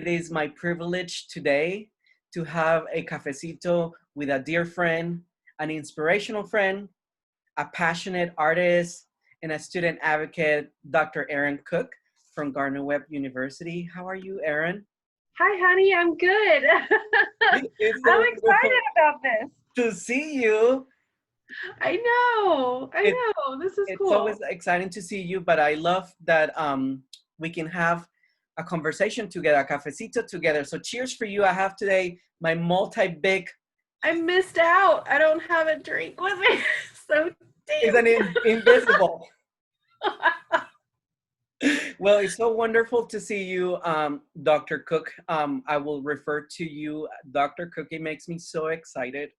It is my privilege today to have a cafecito with a dear friend, an inspirational friend, a passionate artist, and a student advocate, Dr. Aaron Cook from Gardner-Webb University. How are you, Aaron? Hi, honey. I'm good. It's I'm so excited wonderful about this. to see you. I know. I It, know. This is it's always cool. exciting to see you, but I love that we can have a conversation together, a cafecito together. So cheers for you. I have today my multi-big, I missed out. I don't have a drink with me. So is damn. an invisible. Well, it's so wonderful to see you, Dr. Cook. I will refer to you, Dr. Cook. It makes me so excited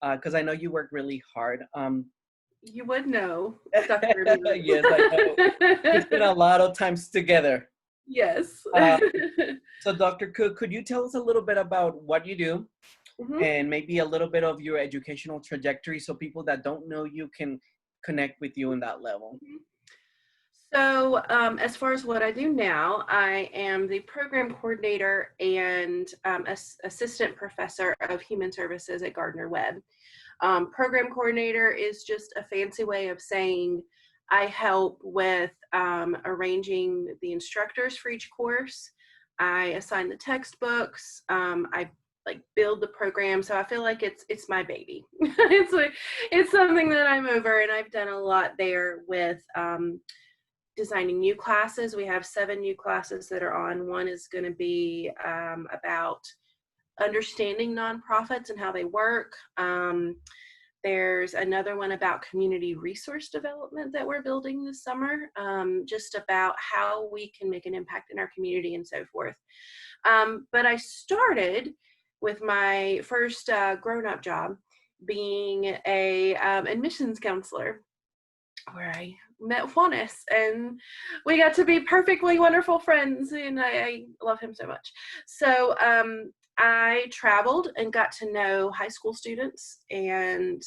because I know you work really hard. You would know, Dr. Leo. Yes, I know. We spent a lot of times together. Yes. Uh, so, Dr. Cook, could you tell us a little bit about what you do Mhm. and maybe a little bit of your educational trajectory so people that don't know you can connect with you in that level? So, as far as what I do now, I am the program coordinator and assistant professor of human services at Gardner-Webb. Program coordinator is just a fancy way of saying I help with arranging the instructors for each course. I assign the textbooks. I like build the program, so I feel like it's my baby. It's something that I'm over, and I've done a lot there with designing new classes. We have 7 new classes that are on. One is going to be about understanding nonprofits and how they work. There's another one about community resource development that we're building this summer, just about how we can make an impact in our community and so forth. But I started with my first grown-up job being a admissions counselor, where I met Juanes, and we got to be perfectly wonderful friends, and I love him so much. So I traveled and got to know high school students and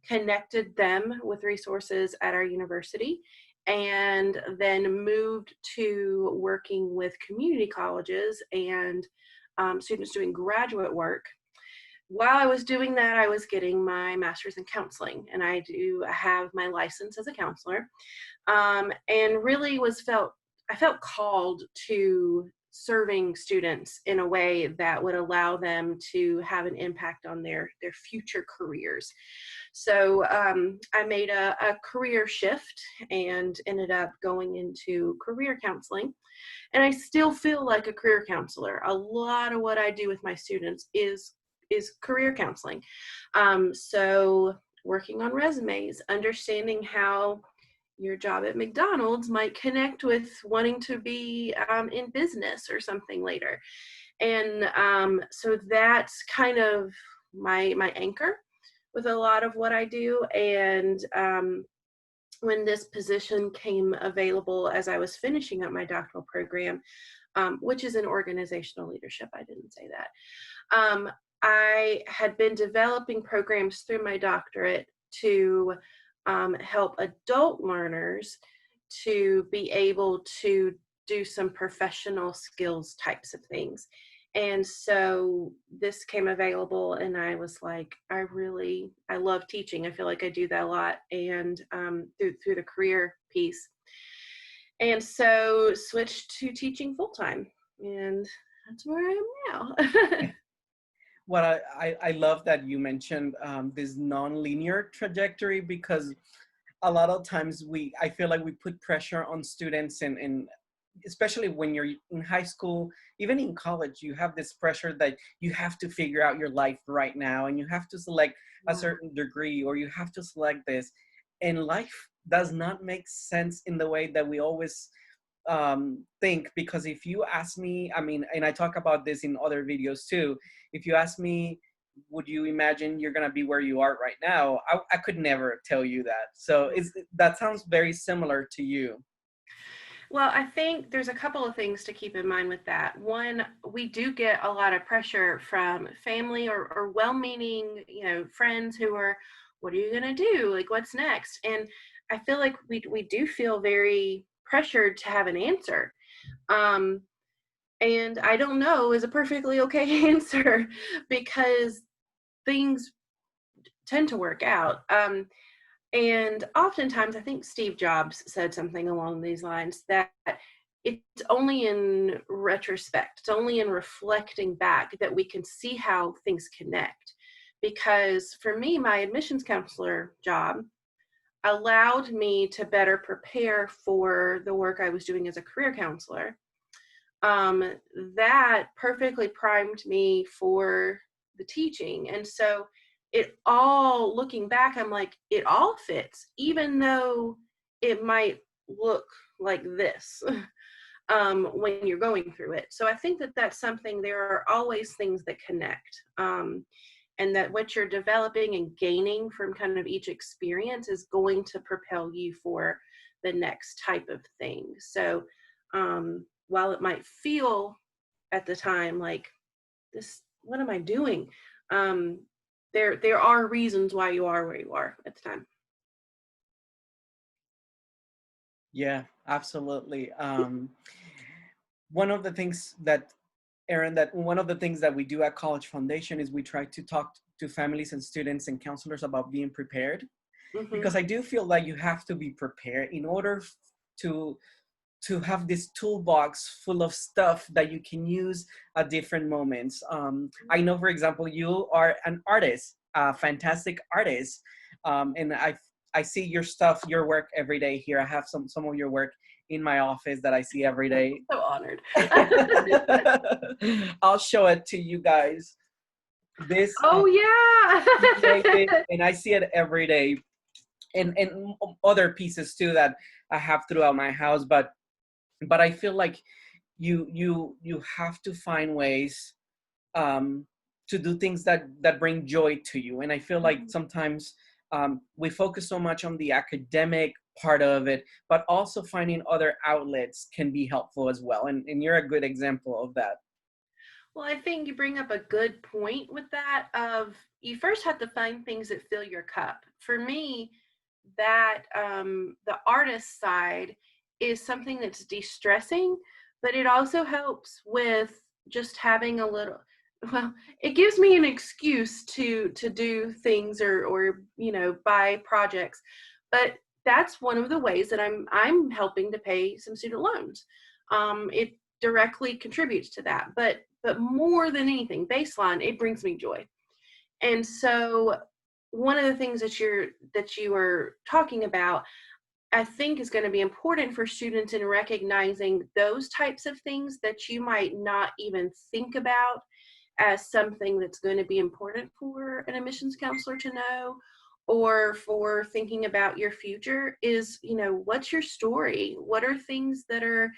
connected them with resources at our university, and then moved to working with community colleges and students doing graduate work. While I was doing that, I was getting my master's in counseling, and I do have my license as a counselor. And really I felt called to serving students in a way that would allow them to have an impact on their future careers. So I made a career shift and ended up going into career counseling. And I still feel like a career counselor. A lot of what I do with my students is career counseling. So working on resumes, understanding how your job at McDonald's might connect with wanting to be in business or something later. And so that's kind of my anchor with a lot of what I do. And when this position came available as I was finishing up my doctoral program, which is in organizational leadership, I didn't say that. I had been developing programs through my doctorate to help adult learners to be able to do some professional skills types of things. And so this came available, and I was like, I love teaching. I feel like I do that a lot, and through the career piece. And so switched to teaching full time, and that's where I am now. What I love that you mentioned this non-linear trajectory because a lot of times I feel like we put pressure on students and especially when you're in high school, even in college, you have this pressure that you have to figure out your life right now and you have to select a Wow. certain degree or you have to select this. And life does not make sense in the way that we always think, because if you ask me, I mean, and I talk about this in other videos too, if you ask me, would you imagine you're gonna be where you are right now? I could never tell you that. So that sounds very similar to you. Well, I think there's a couple of things to keep in mind with that. One, we do get a lot of pressure from family or well-meaning, friends who are, what are you going to do? Like, what's next? And I feel like we do feel very pressured to have an answer. Um, And I don't know is a perfectly okay answer because things tend to work out. And oftentimes, I think Steve Jobs said something along these lines that it's only in retrospect, it's only in reflecting back that we can see how things connect. Because for me, my admissions counselor job allowed me to better prepare for the work I was doing as a career counselor. That perfectly primed me for the teaching. And so it all, looking back, I'm like, it all fits, even though it might look like this when you're going through it. So I think that that's something, there are always things that connect. And that what you're developing and gaining from kind of each experience is going to propel you for the next type of thing. So while it might feel at the time like this, what am I doing? There are reasons why you are where you are at the time. Yeah, absolutely. One of the things that, Erin, that one of the things that we do at College Foundation is we try to talk to families and students and counselors about being prepared, Mm-hmm. because I do feel like you have to be prepared in order to to have this toolbox full of stuff that you can use at different moments. I know, for example, you are an artist, a fantastic artist, and I see your stuff, your work every day here. I have some of your work in my office that I see every day. So honored. I'll show it to you guys. This Oh you made it, yeah. and I see it every day, and other pieces too that I have throughout my house. But I feel like you have to find ways um, to do things that bring joy to you. And I feel like sometimes we focus so much on the academic part of it, but also finding other outlets can be helpful as well. And you're a good example of that. Well, I think you bring up a good point with that of you first have to find things that fill your cup. For me, that the artist side is something that's de-stressing, but it also helps with just having a little, well, it gives me an excuse to do things or buy projects. But that's one of the ways that I'm helping to pay some student loans. It directly contributes to that. But more than anything, baseline, it brings me joy. And so one of the things that you were talking about, I think is going to be important for students in recognizing those types of things that you might not even think about as something that's going to be important for an admissions counselor to know, or for thinking about your future is, what's your story? What are things that are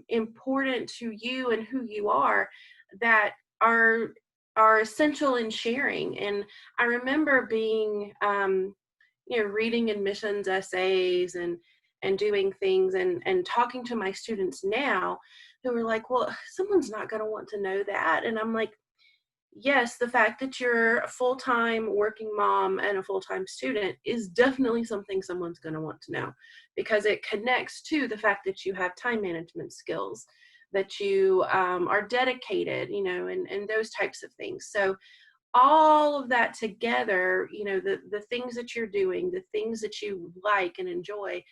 important to you and who you are that are are essential in sharing? And I remember being reading admissions essays and doing things and talking to my students now who were like, well, someone's not going to want to know that. And I'm like, yes, the fact that you're a full-time working mom and a full-time student is definitely something someone's going to want to know, because it connects to the fact that you have time management skills, that you are dedicated, and those types of things. So all of that together, the things that you're doing, the things that you like and enjoy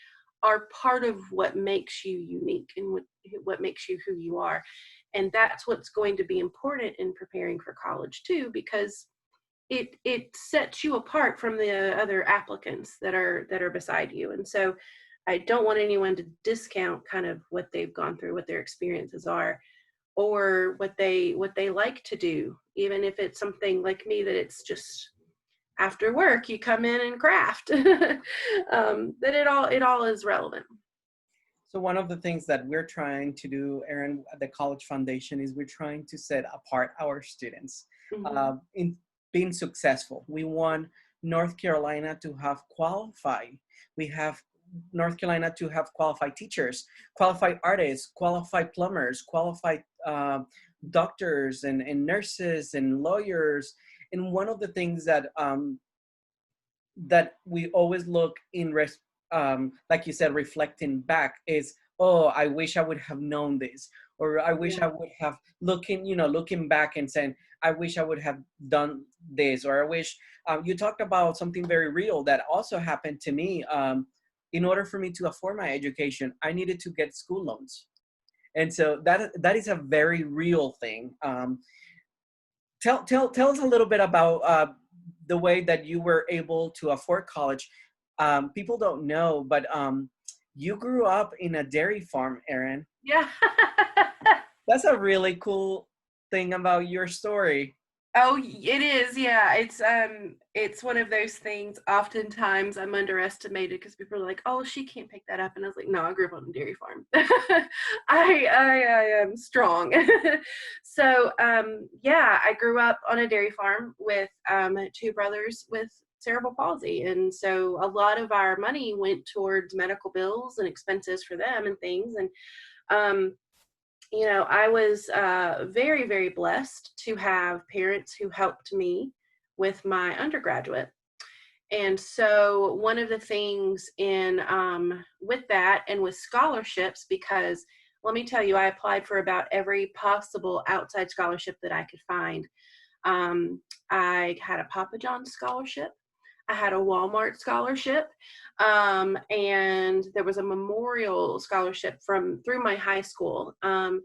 are part of what makes you unique and what makes you who you are. And that's what's going to be important in preparing for college too, because it sets you apart from the other applicants that are beside you. And so I don't want anyone to discount kind of what they've gone through, what their experiences are, or what they like to do, even if it's something like me that it's just after work you come in and craft. That it all is relevant. So one of the things that we're trying to do, Erin, at the College Foundation, is we're trying to set apart our students Mm-hmm. in being successful. We want North Carolina to have qualified. We have North Carolina to have qualified teachers, qualified artists, qualified plumbers, qualified doctors and nurses and lawyers. And one of the things that we always look in like you said, reflecting back is, oh, I wish I would have known this, or I wish Yeah. I would have looking back and saying, I wish I would have done this, or I wish, you talked about something very real that also happened to me. In order for me to afford my education, I needed to get school loans. And so that is a very real thing. Tell us a little bit about the way that you were able to afford college. People don't know, but you grew up in a dairy farm, Erin. Yeah. That's a really cool thing about your story. Oh, it is. Yeah. It's one of those things. Oftentimes I'm underestimated because people are like, "Oh, she can't pick that up." And I was like, "No, I grew up on a dairy farm. I am strong." So, yeah, I grew up on a dairy farm with two brothers with cerebral palsy. And so a lot of our money went towards medical bills and expenses for them and things. And, um, I was very, very blessed to have parents who helped me with my undergraduate. And so one of the things in with that and with scholarships, because let me tell you, I applied for about every possible outside scholarship that I could find. Um, I had a Papa John's scholarship. I had a Walmart scholarship, and there was a memorial scholarship through my high school. And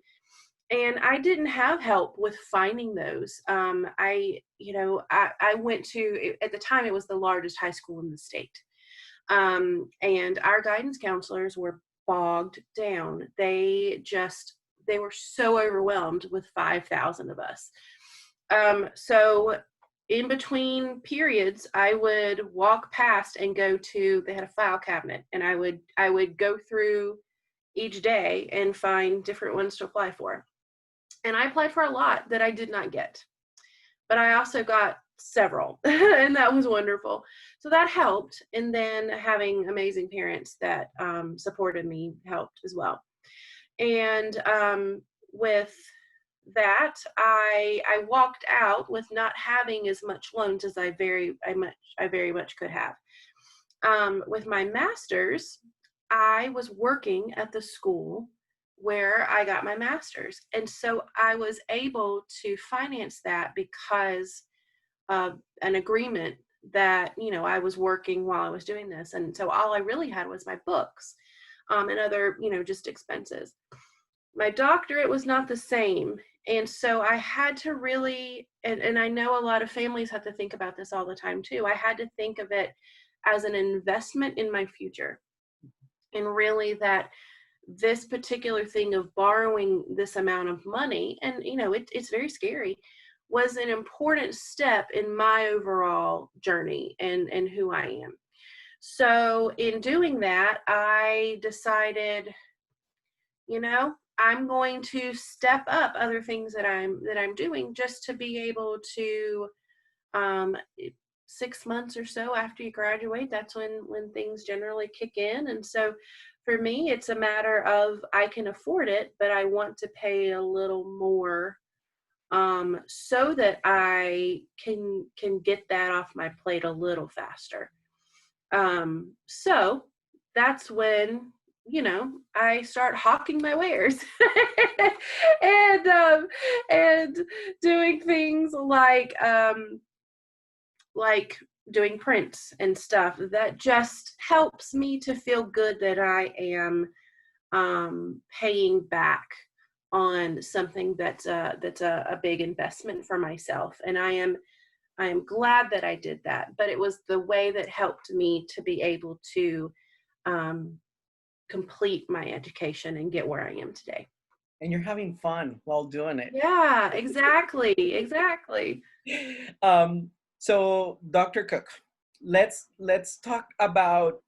I didn't have help with finding those. I went to, at the time, it was the largest high school in the state. And our guidance counselors were bogged down. They were so overwhelmed with 5,000 of us. So in between periods, I would walk past and they had a file cabinet, and I would go through each day and find different ones to apply for. And I applied for a lot that I did not get, but I also got several, and that was wonderful. So that helped. And then having amazing parents that supported me helped as well. And with that, I walked out with not having as much loans as I very much could have. With my master's, I was working at the school where I got my master's. And so I was able to finance that because of an agreement that, I was working while I was doing this. And so all I really had was my books, and other, just expenses. My doctorate was not the same. And so I had to really, and I know a lot of families have to think about this all the time too. I had to think of it as an investment in my future. And really that this particular thing of borrowing this amount of money, and it's very scary, was an important step in my overall journey and who I am. So in doing that, I decided, I'm going to step up other things that I'm doing just to be able to, 6 months or so after you graduate, that's when things generally kick in. And so for me, it's a matter of I can afford it, but I want to pay a little more, so that I can get that off my plate a little faster. So that's when I start hawking my wares and doing things like doing prints and stuff that just helps me to feel good that I am paying back on something that's a big investment for myself. And I am glad that I did that, but it was the way that helped me to be able to complete my education and get where I am today. And you're having fun while doing it. Yeah, exactly. So Dr. Cook, let's talk about,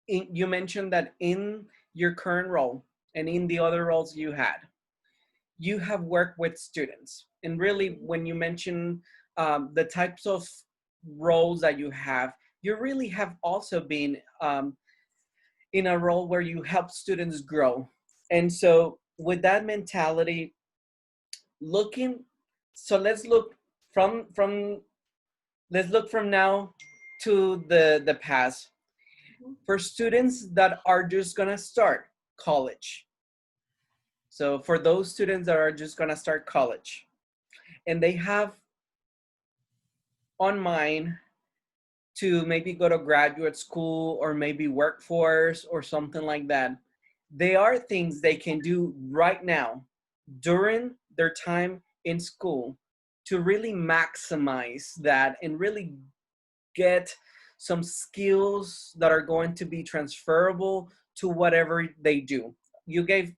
you mentioned that in your current role and in the other roles you have worked with students. And really, when you mention the types of roles that you really have also been in a role where you help students grow. And so with that mentality, let's look from now to the past. For students that are just gonna start college, So for those students that are just gonna start college and they have on mind to maybe go to graduate school or maybe workforce or something like that, there are things they can do right now during their time in school to really maximize that and really get some skills that are going to be transferable to whatever they do. You gave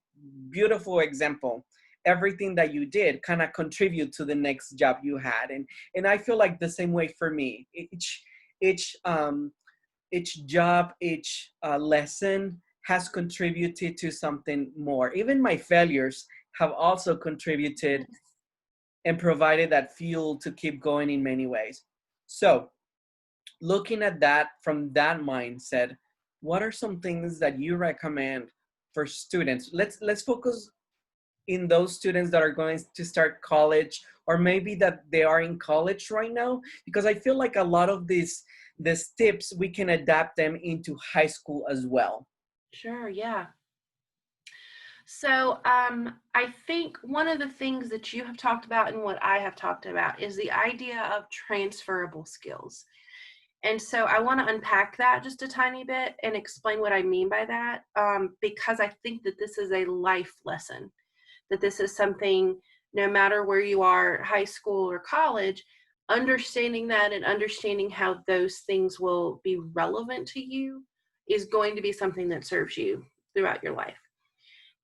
beautiful example. Everything that you did kind of contribute to the next job you had, and I feel like the same way for me. Each each job, each lesson has contributed to something more. Even my failures have also contributed and provided that fuel to keep going in many ways. So looking at that from that mindset, what are some things that you recommend for students? Let's focus in those students that are going to start college, or maybe that they are in college right now, because I feel like a lot of these tips we can adapt them into high school as well. Sure, yeah. So I think one of the things that you have talked about and what I have talked about is the idea of transferable skills. And so I want to unpack that just a tiny bit and explain what I mean by that, because I think that this is a life lesson, that this is something, no matter where you are, high school or college, understanding that and understanding how those things will be relevant to you is going to be something that serves you throughout your life.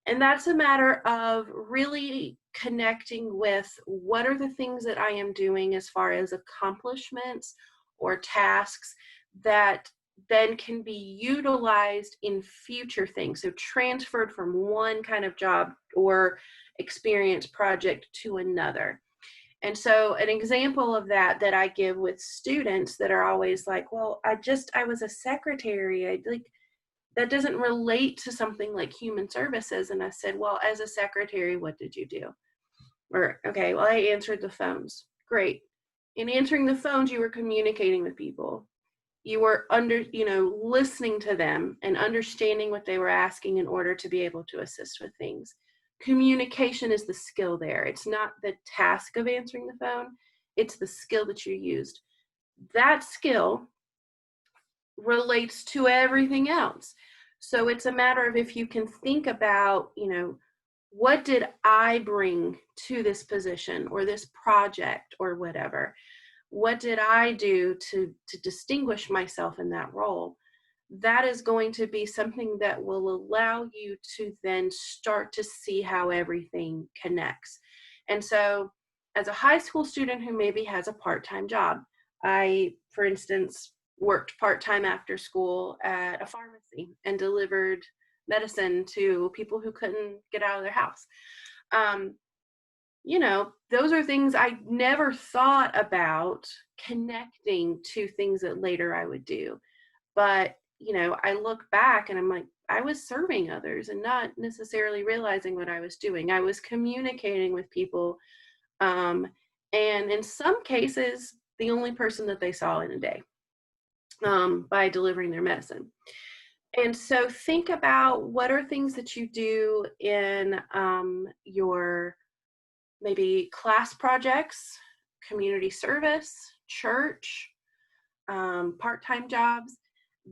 And that's a matter of really connecting with what are the things that I am doing as far as accomplishments or tasks that then can be utilized in future things. So transferred from one kind of job or experience project to another. And so an example of that I give with students that are always like, well, I was a secretary. That doesn't relate to something like human services. And I said, well, as a secretary, what did you do? Or, okay, well, I answered the phones. Great. In answering the phones, you were communicating with people. You were listening to them and understanding what they were asking in order to be able to assist with things. Communication is the skill there. It's not the task of answering the phone. It's the skill that you used. That skill relates to everything else. So it's a matter of if you can think about, what did I bring to this position or this project or whatever? What did I do to distinguish myself in that role? That is going to be something that will allow you to then start to see how everything connects. And so as a high school student who maybe has a part-time job, I, for instance, worked part-time after school at a pharmacy and delivered medicine to people who couldn't get out of their house. Those are things I never thought about connecting to things that later I would do. But, I look back and I'm like, I was serving others and not necessarily realizing what I was doing. I was communicating with people. And in some cases, the only person that they saw in a day, by delivering their medicine. And so think about what are things that you do in your maybe class projects, community service, church, part-time jobs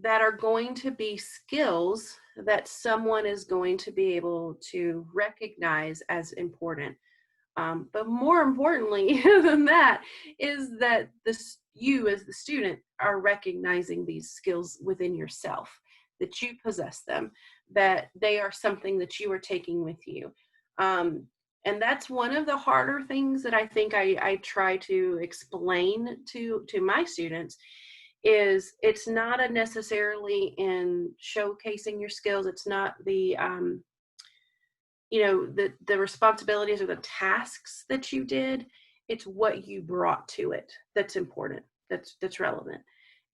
that are going to be skills that someone is going to be able to recognize as important. But more importantly than that is that you as the student are recognizing these skills within yourself, that you possess them, that they are something that you are taking with you. And that's one of the harder things that I think I try to explain to my students is it's not necessarily in showcasing your skills. It's not the the responsibilities or the tasks that you did. It's what you brought to it that's important, that's relevant.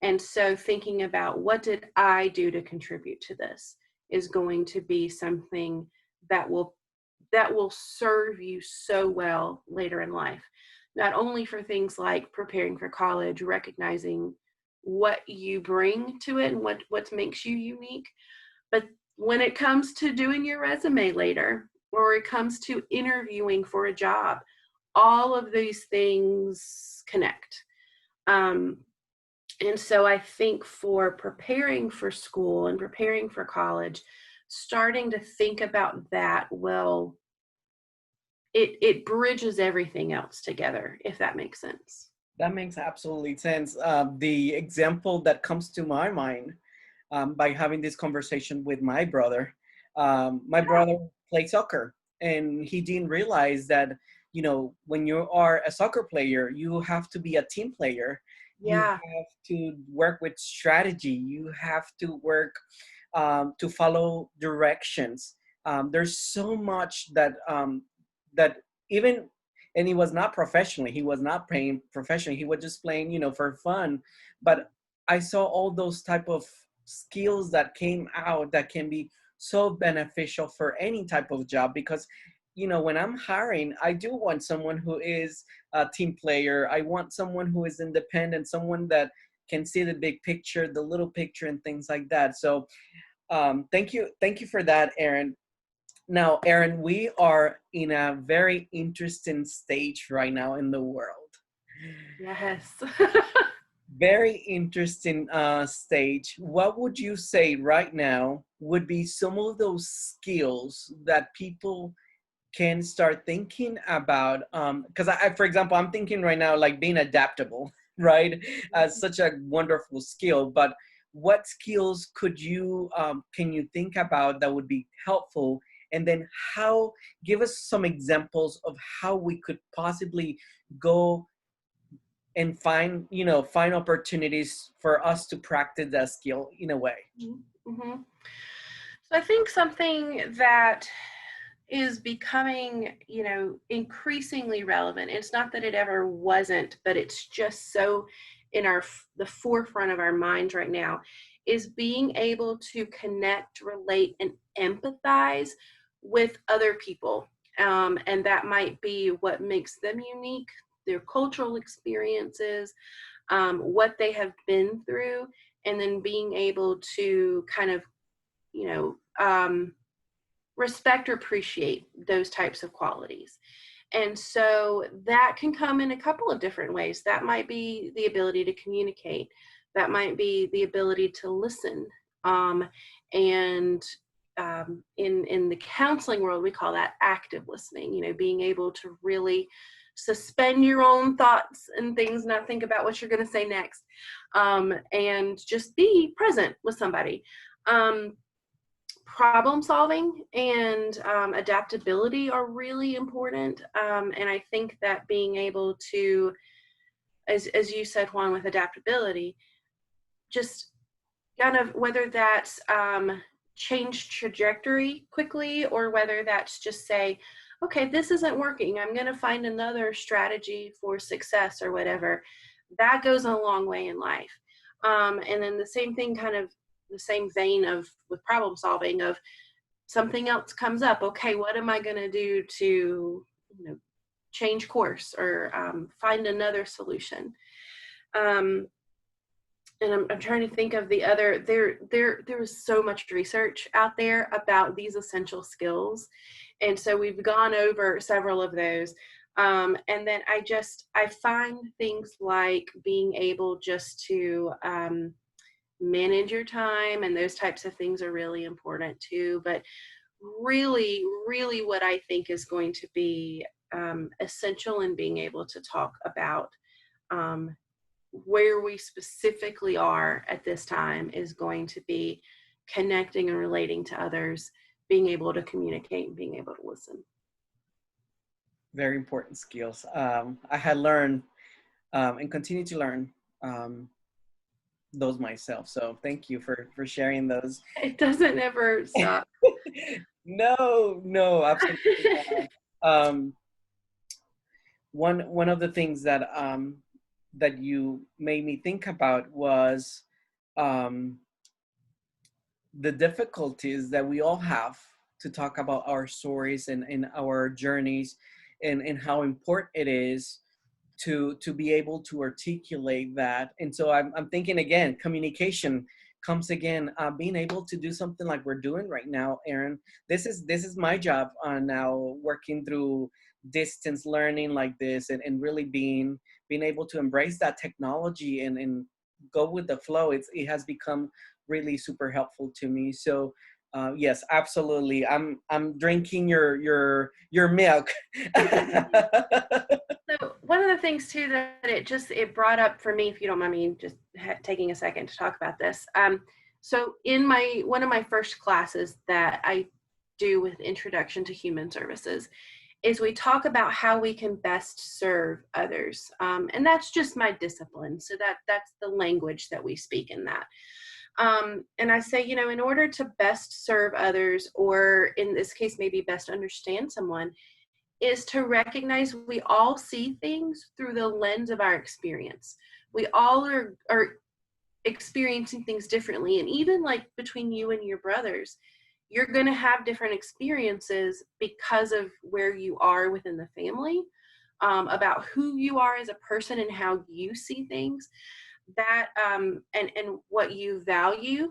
And so thinking about what did I do to contribute to this is going to be something that will serve you so well later in life, not only for things like preparing for college, recognizing what you bring to it and what makes you unique, but when it comes to doing your resume later, or it comes to interviewing for a job. All of these things connect. And so I think for preparing for school and preparing for college, starting to think about that, well, it bridges everything else together, if that makes sense. That makes absolutely sense. The example that comes to my mind by having this conversation with my brother played soccer, and he didn't realize that, you know, when you are a soccer player, you have to be a team player. You Yeah. have to work with strategy. You have to work to follow directions. There's so much that even, and he was not professionally, he was not playing professionally, he was just playing, you know, for fun. But I saw all those type of skills that came out that can be so beneficial for any type of job, because, you know, when I'm hiring, I do want someone who is a team player. I want someone who is independent, someone that can see the big picture, the little picture, and things like that. So thank you for that, Aaron. Now, Aaron, we are in a very interesting stage right now in the world. Yes. Very interesting stage. What would you say right now would be some of those skills that people can start thinking about? Because for example, I'm thinking right now like being adaptable, right? Such a wonderful skill. But what skills could you can you think about that would be helpful? And then how? Give us some examples of how we could possibly go and find, you know, find opportunities for us to practice that skill in a way. Mm-hmm. So I think something that is becoming, increasingly relevant. It's not that it ever wasn't, but it's just so in the forefront of our minds right now, is being able to connect, relate, and empathize with other people. And that might be what makes them unique, their cultural experiences, what they have been through, and then being able to kind of, you know, respect or appreciate those types of qualities. And so that can come in a couple of different ways. That might be the ability to communicate. That might be the ability to listen. And in the counseling world, we call that active listening, being able to really suspend your own thoughts and things, not think about what you're going to say next, and just be present with somebody. Problem solving and adaptability are really important. And I think that being able to, as you said, Juan, with adaptability, just kind of whether that's change trajectory quickly, or whether that's just say, okay, this isn't working, I'm going to find another strategy for success or whatever. That goes a long way in life. And then the same thing, kind of the same vein of with problem solving, of something else comes up. Okay, what am I going to do to change course, or find another solution? And I'm trying to think of the other. There is so much research out there about these essential skills, and so we've gone over several of those. And then I find things like being able just to manage your time, and those types of things are really important too. But really, really what I think is going to be essential in being able to talk about where we specifically are at this time is going to be connecting and relating to others, being able to communicate, and being able to listen. Very important skills. I had learned and continue to learn those myself. So thank you for sharing those. It doesn't ever stop. No, absolutely not. One of the things that that you made me think about was the difficulties that we all have to talk about our stories and our journeys, and how important it is to be able to articulate that. And so I'm thinking again, comes again, being able to do something like we're doing right now, Aaron. This is my job now, working through distance learning like this, and really being able to embrace that technology and go with the flow. It has become really super helpful to me. So yes, absolutely. I'm drinking your milk. So one of the things too that it brought up for me, if you don't mind me just taking a second to talk about this. So in one of my first classes that I do with Introduction to Human Services is we talk about how we can best serve others, and that's just my discipline. So that's the language that we speak in that. And I say, in order to best serve others, or in this case, maybe best understand someone, is to recognize we all see things through the lens of our experience. We all are experiencing things differently. And even like between you and your brothers, you're going to have different experiences because of where you are within the family, about who you are as a person and how you see things, that and what you value,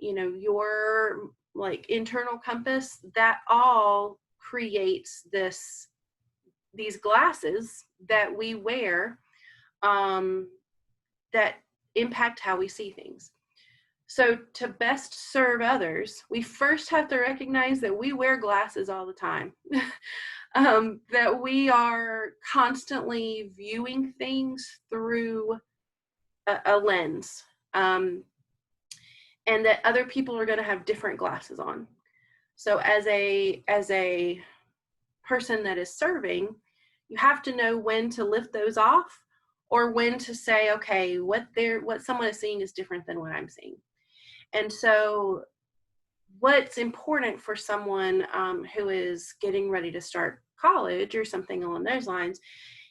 your like internal compass, that all creates these glasses that we wear, that impact how we see things. So to best serve others, we first have to recognize that we wear glasses all the time. That we are constantly viewing things through a lens, and that other people are going to have different glasses on. So as a person that is serving, you have to know when to lift those off, or when to say, okay, what someone is seeing is different than what I'm seeing. And so what's important for someone who is getting ready to start college or something along those lines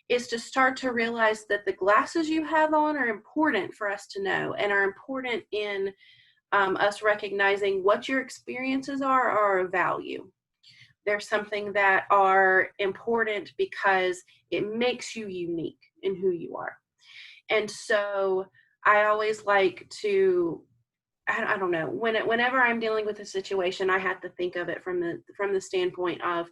is to start to realize that the glasses you have on are important for us to know, and are important in us recognizing what your experiences are of value. They're something that are important because it makes you unique in who you are. And so I always like to, I don't know, whenever I'm dealing with a situation, I have to think of it from the standpoint of,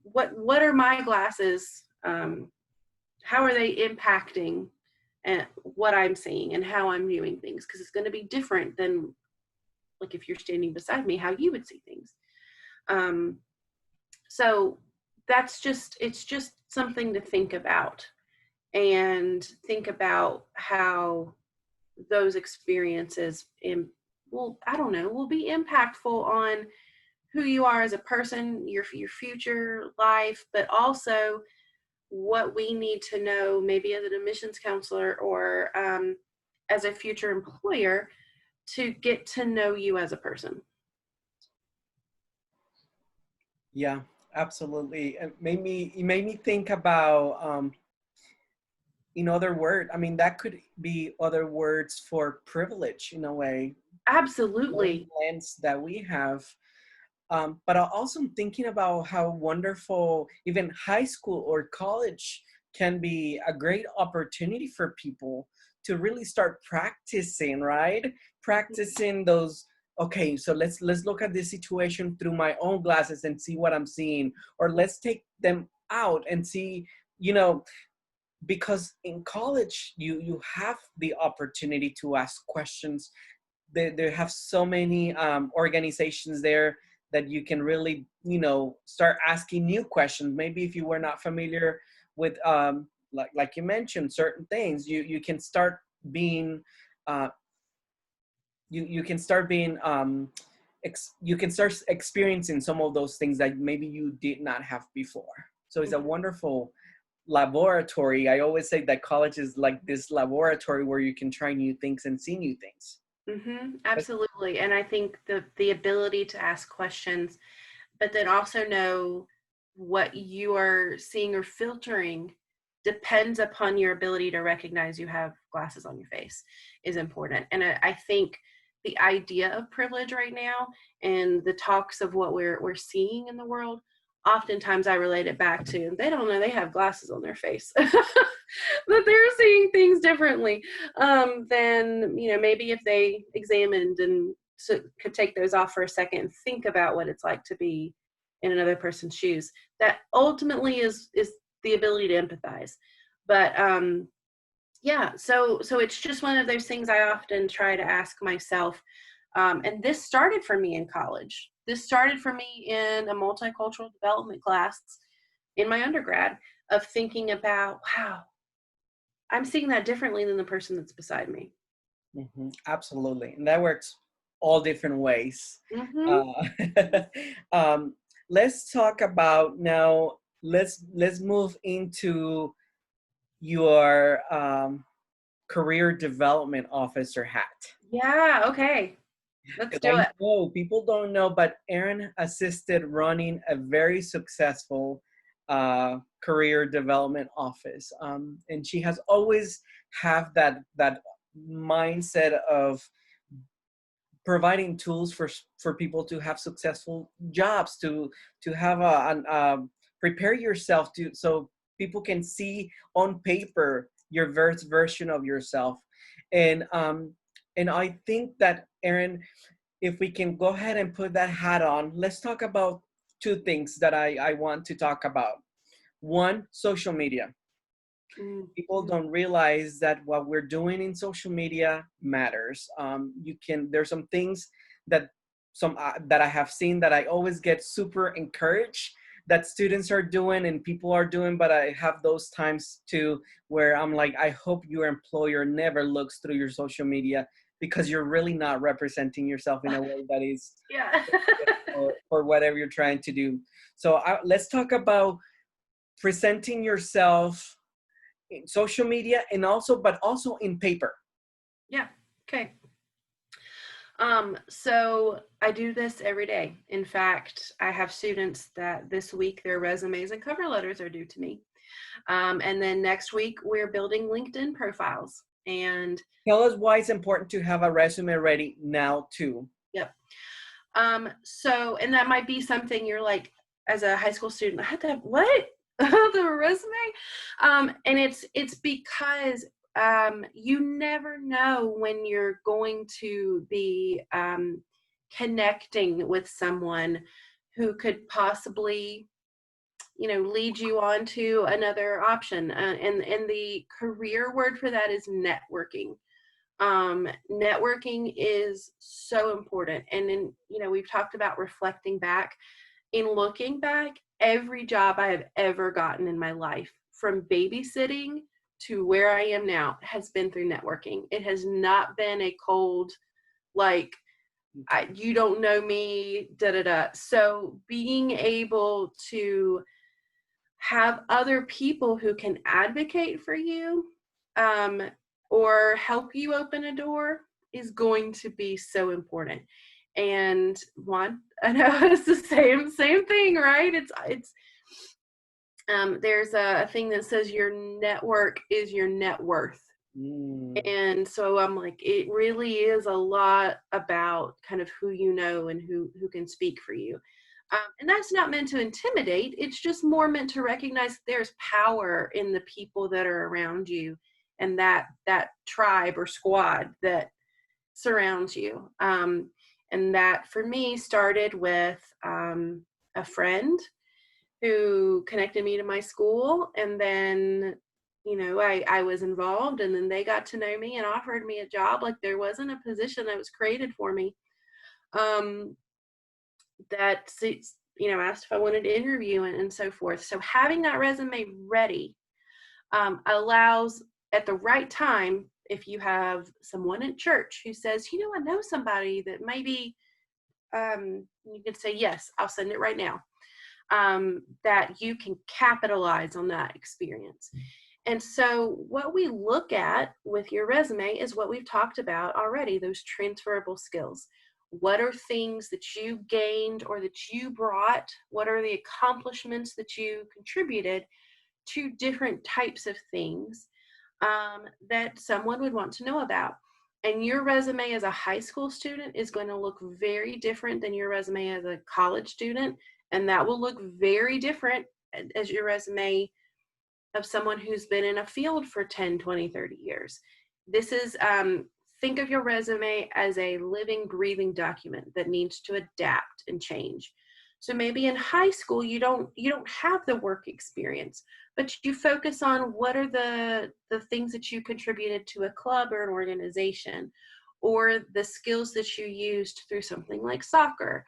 what are my glasses? How are they impacting what I'm seeing and how I'm viewing things? Because it's going to be different than, like, if you're standing beside me, how you would see things. So it's just something to think about, and think about how those experiences will be impactful on who you are as a person, your future life, but also what we need to know, maybe as an admissions counselor or as a future employer, to get to know you as a person. Yeah, absolutely. It made me think about, in other words, I mean, that could be other words for privilege in a way. Absolutely. Lens that we have. But I also am thinking about how wonderful even high school or college can be a great opportunity for people to really start practicing, right? Practicing those, okay, so let's look at this situation through my own glasses and see what I'm seeing. Or let's take them out and see, because in college you have the opportunity to ask questions. They have so many organizations there that you can really start asking new questions. Maybe if you were not familiar with like you mentioned certain things, you can start being you can start being you can start experiencing some of those things that maybe you did not have before. So it's a wonderful laboratory. I always say that college is like this laboratory where you can try new things and see new things. Absolutely. And I think the ability to ask questions, but then also know what you are seeing or filtering depends upon your ability to recognize you have glasses on your face, is important. And I think the idea of privilege right now and the talks of what we're seeing in the world oftentimes I relate it back to, they don't know they have glasses on their face, that they're seeing things differently than, maybe if they examined and could take those off for a second and think about what it's like to be in another person's shoes. That ultimately is the ability to empathize. But yeah, so it's just one of those things I often try to ask myself. And this started for me in college. This started for me in a multicultural development class in my undergrad, of thinking about, wow, I'm seeing that differently than the person that's beside me. Absolutely. And that works all different ways. Mm-hmm. Uh, let's talk about now, let's move into your career development officer hat. Yeah, okay. Let's Because do I it. know people don't know, but Erin assisted running a very successful career development office, and she has always have that mindset of providing tools for people to have successful jobs, to have prepare yourself to, so people can see on paper your best version of yourself. And I think that, Erin, if we can go ahead and put that hat on, let's talk about two things that I want to talk about. One, social media. People Mm-hmm. don't realize that what we're doing in social media matters. There's some things that that I have seen that I always get super encouraged that students are doing and people are doing, but I have those times too where I'm like, I hope your employer never looks through your social media, because you're really not representing yourself in a way that is Yeah. for whatever you're trying to do. So let's talk about presenting yourself in social media, and but also in paper. Yeah. Okay. So I do this every day. In fact, I have students that this week their resumes and cover letters are due to me. And then next week we're building LinkedIn profiles. And Tell us why it's important to have a resume ready now too. yep. So, and that might be something you're like, as a high school student, I had to have what? The resume? And it's because you never know when you're going to be connecting with someone who could possibly, lead you on to another option. And the career word for that is networking. Networking is so important. And then, we've talked about reflecting back. In looking back, every job I have ever gotten in my life, from babysitting to where I am now, has been through networking. It has not been a cold, like, you don't know me, da da da. So being able to have other people who can advocate for you, or help you open a door, is going to be so important. And one, I know it's the same thing, right? It's there's a thing that says your network is your net worth. Mm. And so I'm like, it really is a lot about kind of who you know and who can speak for you. And that's not meant to intimidate. It's just more meant to recognize there's power in the people that are around you, and that tribe or squad that surrounds you. And that for me started with a friend who connected me to my school. And then, I was involved, and then they got to know me and offered me a job. Like, there wasn't a position that was created for me. That, asked if I wanted to interview and so forth. So having that resume ready allows, at the right time, if you have someone at church who says, I know somebody that maybe, you can say, yes, I'll send it right now. That you can capitalize on that experience. And so what we look at with your resume is what we've talked about already, those transferable skills. What are things that you gained or that you brought? What are the accomplishments that you contributed to different types of things that someone would want to know about? And your resume as a high school student is going to look very different than your resume as a college student, And that will look very different as your resume of someone who's been in a field for 10, 20, 30 years. This is, think of your resume as a living, breathing document that needs to adapt and change. So maybe in high school, you don't have the work experience, but you focus on what are the things that you contributed to a club or an organization, or the skills that you used through something like soccer.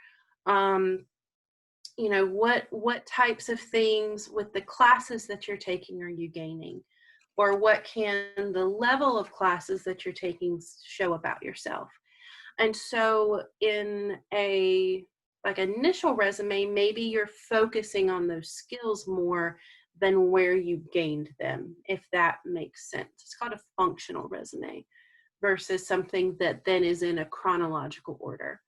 You know, what types of things with the classes that you're taking are you gaining? Or what can the level of classes that you're taking show about yourself? And so in a like initial resume, maybe you're focusing on those skills more than where you gained them, if that makes sense. It's called a functional resume versus something that then is in a chronological order.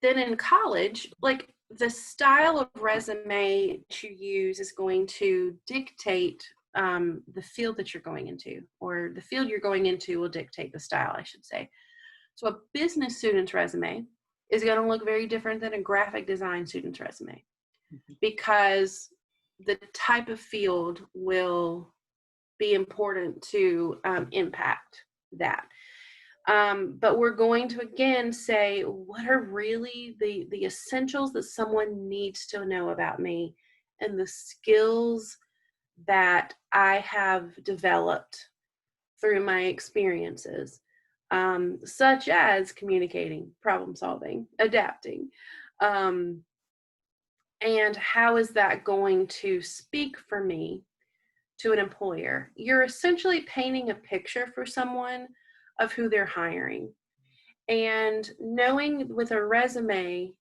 Then in college, like the style of resume to use is going to dictate the field that you're going into, or the field you're going into will dictate the style, I should say. So a business student's resume is going to look very different than a graphic design student's resume, because the type of field will be important to impact that. But we're going to again say, what are really the essentials that someone needs to know about me, and the skills that I have developed through my experiences, such as communicating, problem solving, adapting. And how is that going to speak for me to an employer? You're essentially painting a picture for someone of who they're hiring. And knowing with a resume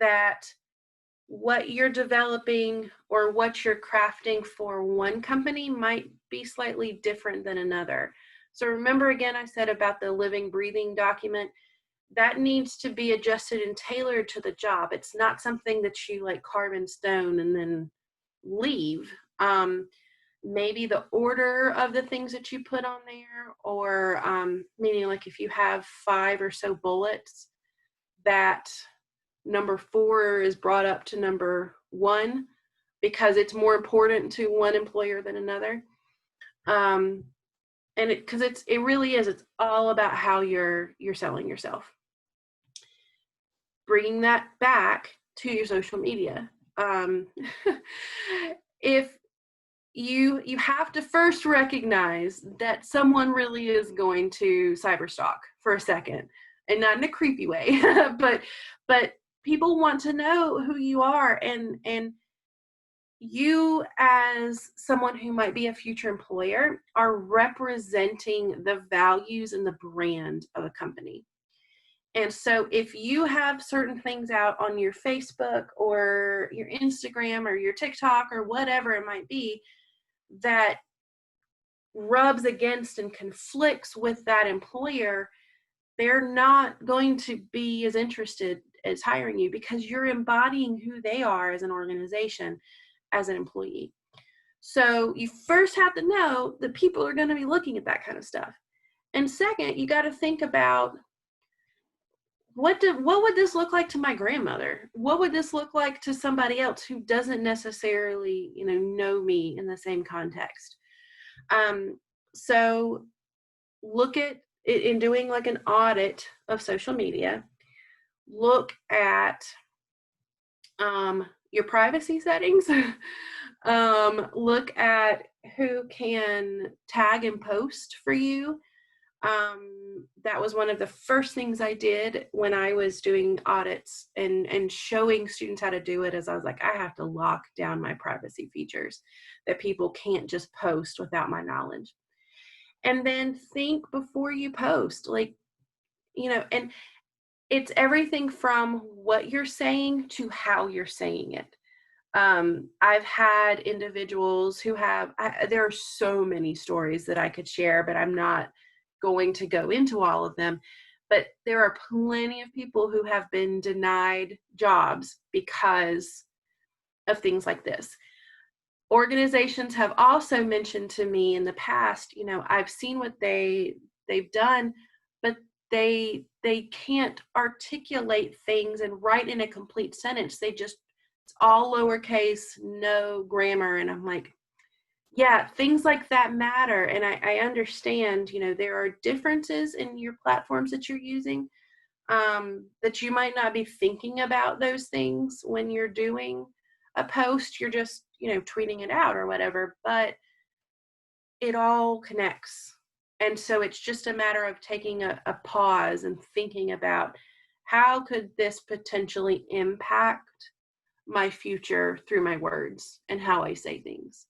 that what you're developing or what you're crafting for one company might be slightly different than another. So remember, again, I said about the living, breathing document, that needs to be adjusted and tailored to the job. It's not something that you like carve in stone and then leave. Maybe the order of the things that you put on there, or meaning like if you have 5 or so bullets, that number 4 is brought up to number 1 because it's more important to one employer than another. And because it really is, it's all about how you're selling yourself. Bringing that back to your social media. If you have to first recognize that someone really is going to cyberstalk for a second, and not in a creepy way, but people want to know who you are, and you as someone who might be a future employer are representing the values and the brand of a company. And so if you have certain things out on your Facebook or your Instagram or your TikTok or whatever it might be that rubs against and conflicts with that employer, they're not going to be as interested as hiring you, because you're embodying who they are as an organization, as an employee. So you first have to know that people are going to be looking at that kind of stuff. And second, you got to think about, what would this look like to my grandmother? What would this look like to somebody else who doesn't necessarily, know me in the same context? So look at it in doing like an audit of social media. Look at your privacy settings. Look at who can tag and post for you. That was one of the first things I did when I was doing audits and showing students how to do it, as I was like, I have to lock down my privacy features that people can't just post without my knowledge. And then think before you post, and it's everything from what you're saying to how you're saying it. I've had individuals who there are so many stories that I could share, but I'm not going to go into all of them. But there are plenty of people who have been denied jobs because of things like this. Organizations have also mentioned to me in the past, I've seen what they've done, but they can't articulate things and write in a complete sentence. It's all lowercase, no grammar. And I'm like, yeah, things like that matter. And I understand, there are differences in your platforms that you're using, that you might not be thinking about those things when you're doing a post. You're just, tweeting it out or whatever, but it all connects. And so it's just a matter of taking a pause and thinking about how could this potentially impact my future through my words and how I say things.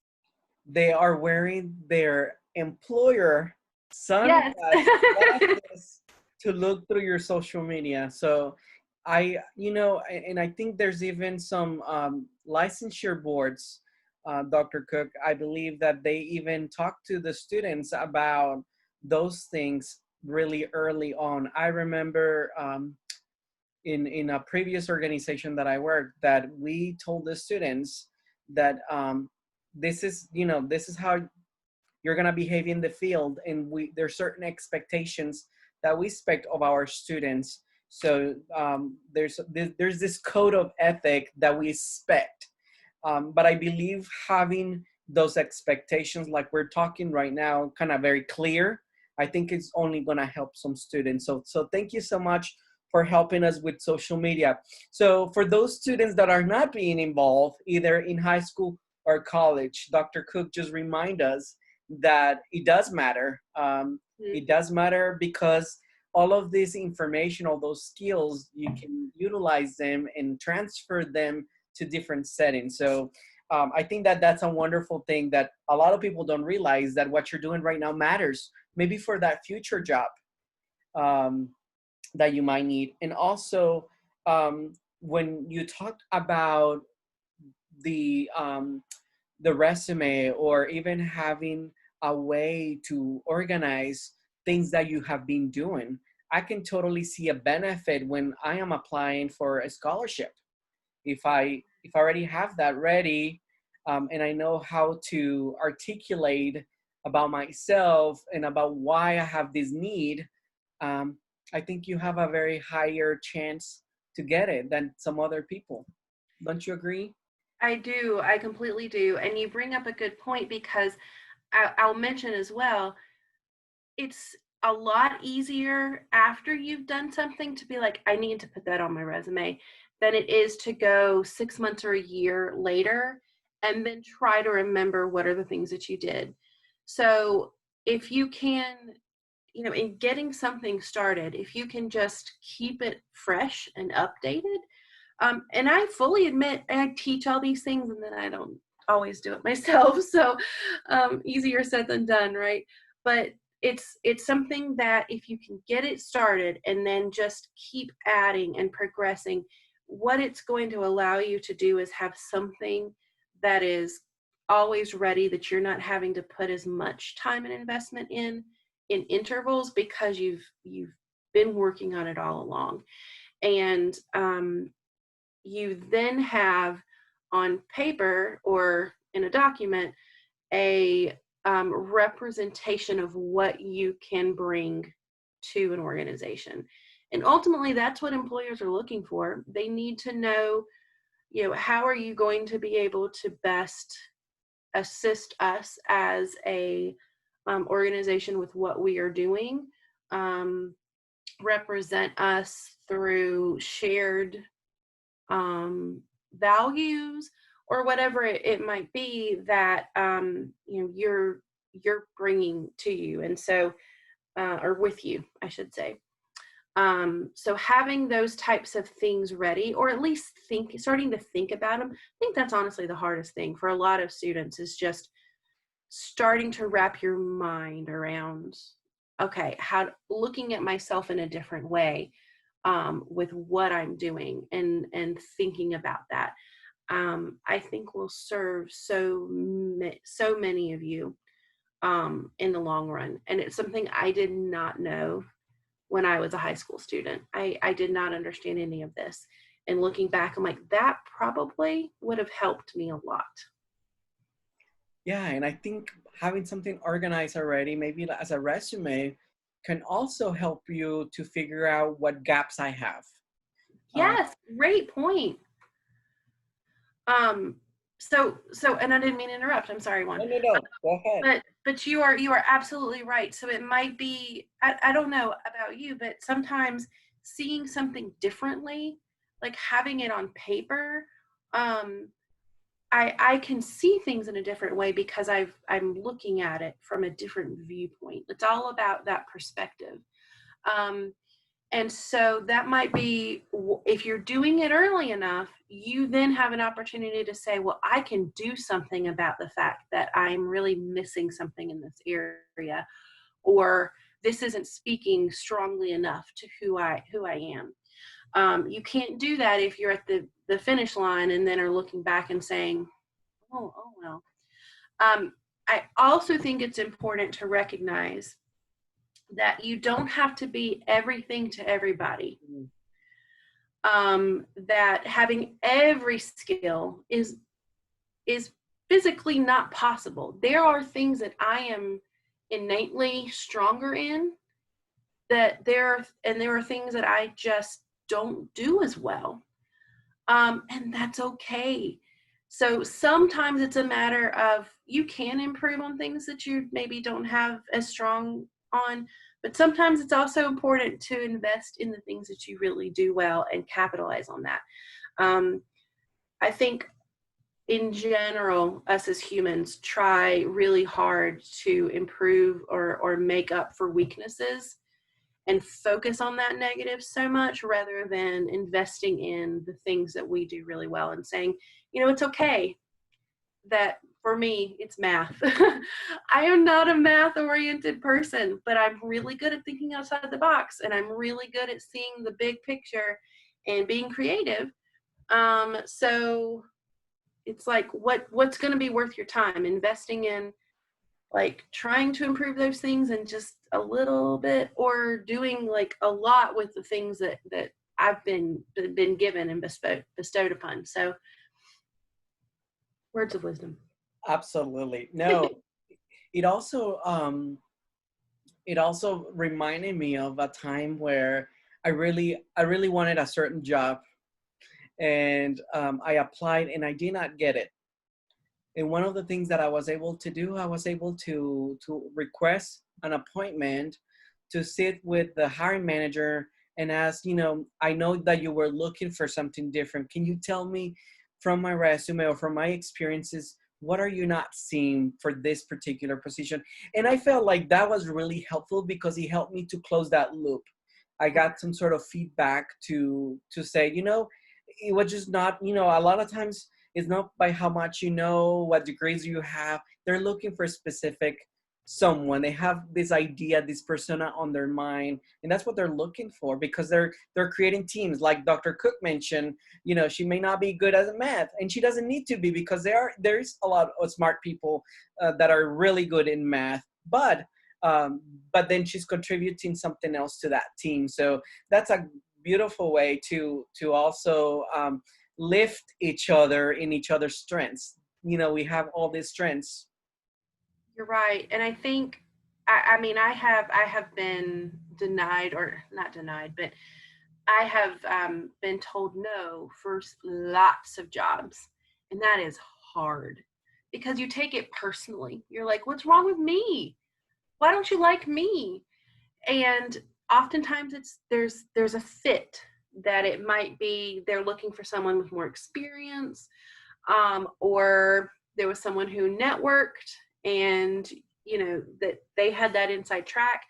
They are wearing their employer Yes. glasses to look through your social media. So and I think there's even some licensure boards, Dr. Cook. I believe that they even talk to the students about those things really early on. I remember in a previous organization that I worked, that we told the students that this is how you're gonna behave in the field, and there's certain expectations that we expect of our students. So there's this code of ethic that we expect, but I believe having those expectations, like we're talking right now, kind of very clear, I think it's only gonna help some students. So thank you so much for helping us with social media. So for those students that are not being involved, either in high school or college, Dr. Cook just remind us that it does matter. It does matter because all of this information, all those skills, you can utilize them and transfer them to different settings. So I think that that's a wonderful thing that a lot of people don't realize, that what you're doing right now matters, maybe for that future job that you might need. And also, when you talk about the resume, or even having a way to organize things that you have been doing, I can totally see a benefit when I am applying for a scholarship. If I already have that ready, and I know how to articulate about myself and about why I have this need, I think you have a very higher chance to get it than some other people. Don't you agree? I do. I completely do. And you bring up a good point, because I'll mention as well, it's a lot easier after you've done something to be like, I need to put that on my resume, than it is to go 6 months or a year later and then try to remember what are the things that you did. So if you can, in getting something started, if you can just keep it fresh and updated. And I fully admit I teach all these things and then I don't always do it myself. So easier said than done, right? But it's something that if you can get it started and then just keep adding and progressing, what it's going to allow you to do is have something that is always ready, that you're not having to put as much time and investment in intervals, because you've been working on it all along. And you then have on paper or in a document a representation of what you can bring to an organization. And ultimately, that's what employers are looking for. They need to know, how are you going to be able to best assist us as a organization with what we are doing, represent us through shared values, or whatever it might be that you're bringing to you, and so or with you, I should say. So having those types of things ready, or at least starting to think about them, I think that's honestly the hardest thing for a lot of students, is just starting to wrap your mind around, okay, looking at myself in a different way, with what I'm doing, and thinking about that. I think will serve so many of you in the long run. And it's something I did not know when I was a high school student. I did not understand any of this. And looking back, I'm like, that probably would have helped me a lot. Yeah, and I think having something organized already, maybe as a resume, can also help you to figure out what gaps I have. Yes, great point. And I didn't mean to interrupt. I'm sorry, Juan. No, no, no. Go ahead. But you are absolutely right. So it might be, I don't know about you, but sometimes seeing something differently, like having it on paper, I can see things in a different way because I'm looking at it from a different viewpoint. It's all about that perspective. Um, and so that might be, if you're doing it early enough, you then have an opportunity to say, well, I can do something about the fact that I'm really missing something in this area, or this isn't speaking strongly enough to who I am. You can't do that if you're at the finish line and then are looking back and saying, oh well. I also think it's important to recognize that you don't have to be everything to everybody. That having every skill is physically not possible. There are things that I am innately stronger in, that there are things that I just don't do as well. And that's okay. So sometimes it's a matter of you can improve on things that you maybe don't have as strong on, but sometimes it's also important to invest in the things that you really do well and capitalize on that. I think in general, us as humans try really hard to improve or make up for weaknesses and focus on that negative so much rather than investing in the things that we do really well and saying, it's okay that for me, it's math. I am not a math oriented person, but I'm really good at thinking outside the box, and I'm really good at seeing the big picture and being creative. So it's like, what's going to be worth your time investing in, like trying to improve those things and just a little bit, or doing like a lot with the things that I've been given and bestowed upon. So words of wisdom. Absolutely. No, it also reminded me of a time where I really wanted a certain job, and I applied and I did not get it. And one of the things that I was able to do, I was able to request an appointment to sit with the hiring manager and ask, I know that you were looking for something different. Can you tell me from my resume or from my experiences, what are you not seeing for this particular position? And I felt like that was really helpful because he helped me to close that loop. I got some sort of feedback to say, it was just not, a lot of times it's not by how much you know, what degrees you have. They're looking for specific someone. They have this idea, this persona on their mind, and that's what they're looking for, because they're creating teams. Like Dr. Cook mentioned, she may not be good at math, and she doesn't need to be, because there's a lot of smart people that are really good in math, but then she's contributing something else to that team. So that's a beautiful way to also lift each other in each other's strengths. We have all these strengths. You're right. And I think, I mean, I have been denied, or not denied, but I have been told no for lots of jobs. And that is hard because you take it personally. You're like, what's wrong with me? Why don't you like me? And oftentimes there's a fit that it might be they're looking for someone with more experience, or there was someone who networked and that they had that inside track,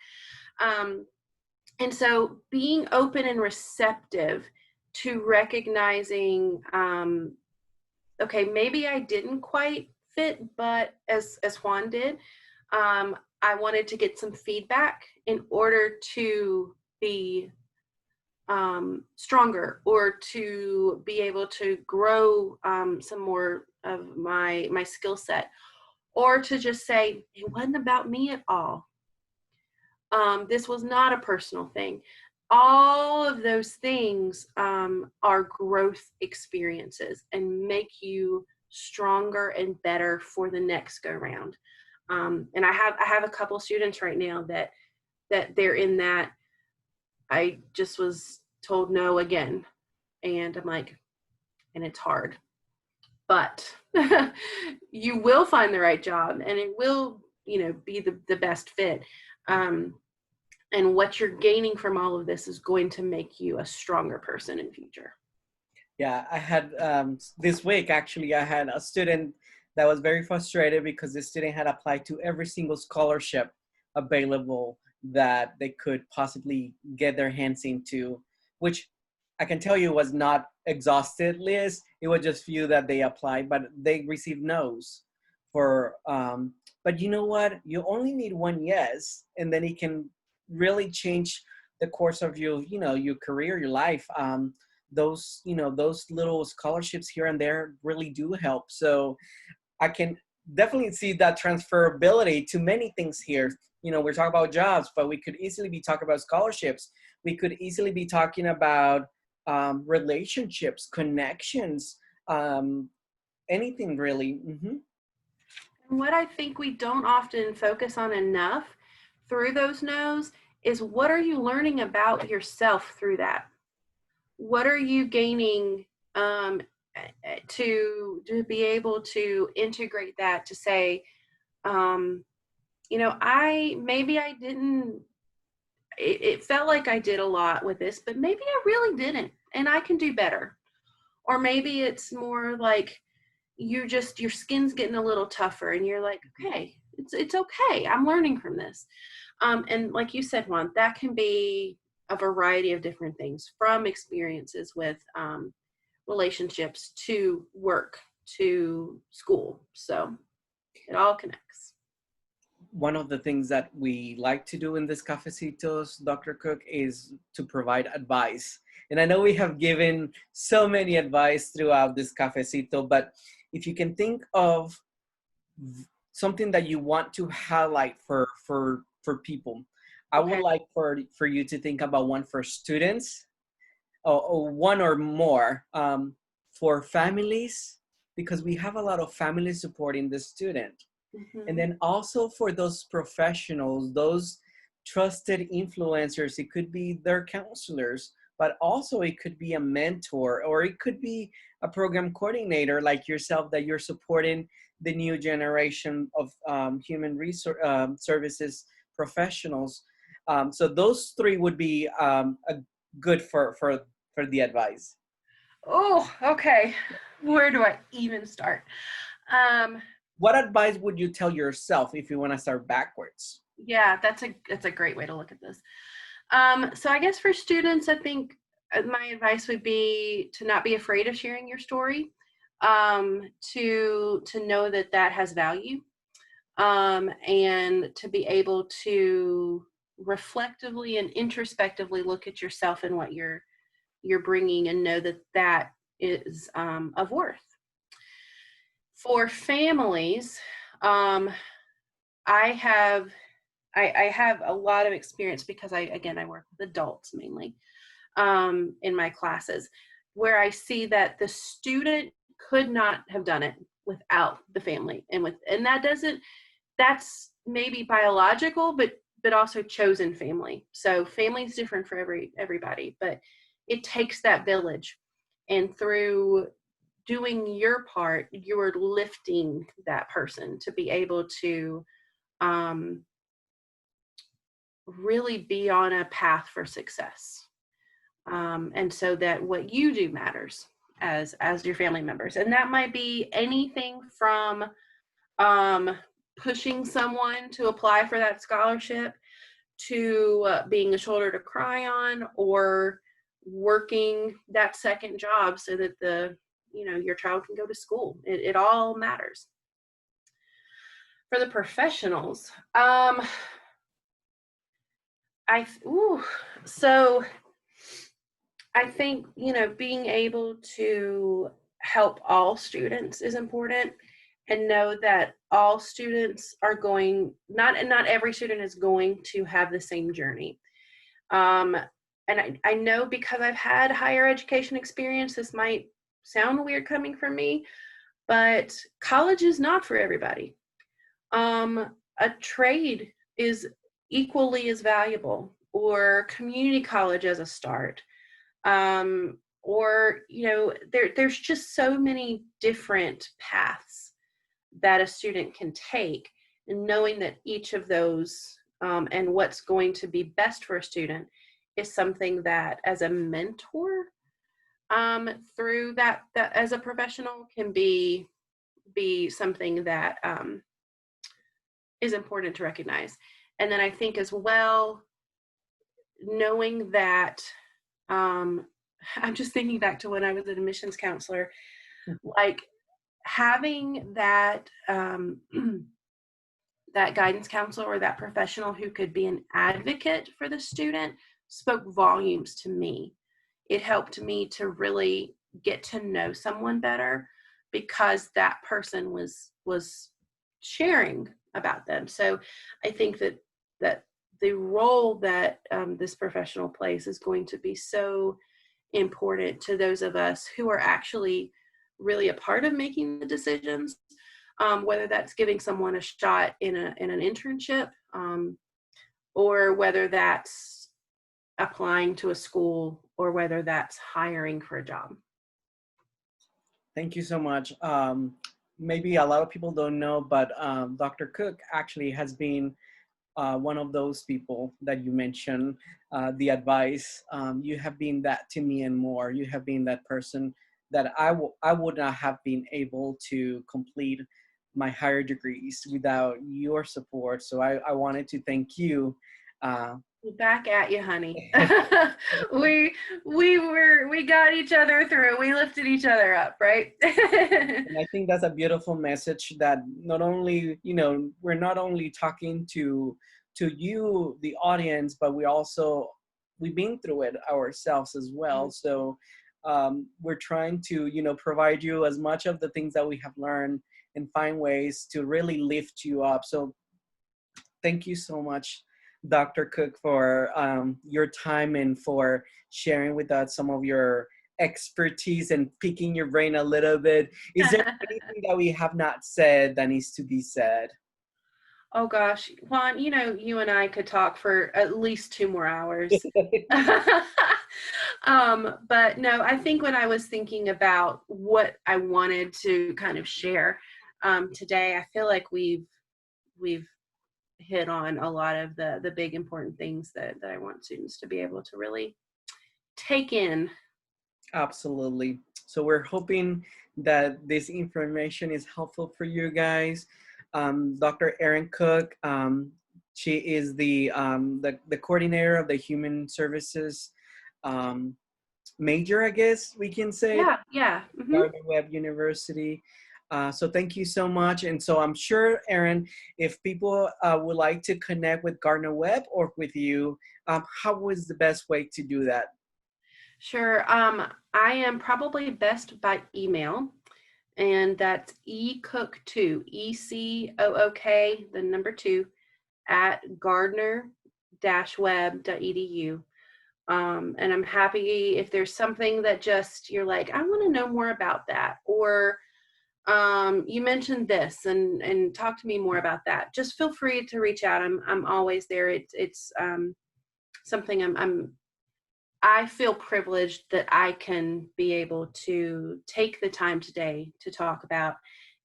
and so being open and receptive to recognizing, okay, maybe I didn't quite fit, but as Juan did, I wanted to get some feedback in order to be stronger, or to be able to grow some more of my skill set, or to just say it wasn't about me at all. This was not a personal thing. All of those things are growth experiences and make you stronger and better for the next go round. And I have a couple students right now that that they're in that. I just was told no again. And I'm like, and it's hard. But you will find the right job, and it will, be the best fit. And what you're gaining from all of this is going to make you a stronger person in future. Yeah, I had this week, actually, I had a student that was very frustrated because the student had applied to every single scholarship available that they could possibly get their hands into, which I can tell you was not exhausted list. It was just few that they applied, but they received no's for, but you know what? You only need one yes, and then it can really change the course of your career, your life. Those little scholarships here and there really do help. So I can definitely see that transferability to many things here. We're talking about jobs, but we could easily be talking about scholarships. We could easily be talking about relationships, connections, anything really. Mm-hmm. And what I think we don't often focus on enough through those no's is, what are you learning about yourself through that? What are you gaining to be able to integrate that, to say, I didn't, it felt like I did a lot with this, but maybe I really didn't, and I can do better. Or maybe it's more like your skin's getting a little tougher, and you're like, okay, it's okay. I'm learning from this. And like you said, Juan, that can be a variety of different things, from experiences with relationships to work to school. So it all connects. One of the things that we like to do in this Cafecitos, Dr. Cook, is to provide advice. And I know we have given so many advice throughout this Cafecito, but if you can think of something that you want to highlight for people, I would like for you to think about one for students, or one or more for families, because we have a lot of families supporting the student. Mm-hmm. And then also for those professionals, those trusted influencers, it could be their counselors, but also it could be a mentor, or it could be a program coordinator like yourself, that you're supporting the new generation of human resource services professionals. So those three would be a good for the advice. Oh, okay. Where do I even start? What advice would you tell yourself if you want to start backwards? Yeah, that's a great way to look at this. So I guess for students, I think my advice would be to not be afraid of sharing your story, to know that has value, and to be able to reflectively and introspectively look at yourself and what you're bringing, and know that is of worth. For families, I have a lot of experience, because I work with adults mainly in my classes, where I see that the student could not have done it without the family, and that's maybe biological, but also chosen family. So family's different for everybody, but it takes that village, and through doing your part, you're lifting that person to be able to really be on a path for success. And so that what you do matters as your family members. And that might be anything from pushing someone to apply for that scholarship, to being a shoulder to cry on, or working that second job so that your child can go to school. It all matters. For the professionals, so I think, being able to help all students is important, and know that all students are not every student is going to have the same journey. And I know, because I've had higher education experience, this might sound weird coming from me, but college is not for everybody. A trade is equally as valuable, or community college as a start. Or, there's just so many different paths that a student can take, and knowing that each of those and what's going to be best for a student is something that, as a mentor, through that as a professional, can be something that is important to recognize. And then I think as well, knowing that I'm just thinking back to when I was an admissions counselor, like having that that guidance counselor or that professional who could be an advocate for the student spoke volumes to me. It helped me to really get to know someone better because that person was sharing about them. So I think that the role that this professional plays is going to be so important to those of us who are actually really a part of making the decisions, whether that's giving someone a shot in an internship, or whether that's applying to a school, or whether that's hiring for a job. Thank you so much. Maybe a lot of people don't know, but Dr. Cook actually has been one of those people that you mentioned, the advice. You have been that to me and more. You have been that person that I would not have been able to complete my higher degrees without your support. So I wanted to thank you. Back at you, honey. we got each other through. We lifted each other up, right? And I think that's a beautiful message that not only, we're not only talking to you, the audience, but we've been through it ourselves as well. So we're trying to, provide you as much of the things that we have learned and find ways to really lift you up. So thank you so much, Dr. Cook, for your time and for sharing with us some of your expertise and picking your brain a little bit. Is there anything that we have not said that needs to be said? Oh gosh, Juan, you and I could talk for at least 2 more hours. But no, I think when I was thinking about what I wanted to kind of share today, I feel like we've hit on a lot of the big important things that I want students to be able to really take in. Absolutely. So we're hoping that this information is helpful for you guys. Dr. Erin Cook, she is the coordinator of the Human Services major, I guess we can say. Yeah. Mm-hmm. Gardner-Webb University. So thank you so much. And so I'm sure, Erin, if people would like to connect with Gardner-Webb or with you, how was the best way to do that? Sure. I am probably best by email, and that's ecook2, ECOOK, the number 2, at gardner-webb.edu. And I'm happy if there's something that just you're like, I want to know more about that, or you mentioned this and talk to me more about that. Just feel free to reach out. I'm always there. It's something I feel privileged that I can be able to take the time today to talk about,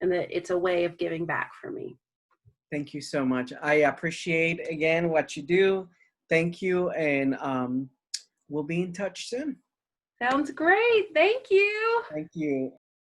and that it's a way of giving back for me. Thank you so much. I appreciate, again, what you do. Thank you, and we'll be in touch soon. Sounds great. Thank you. Thank you.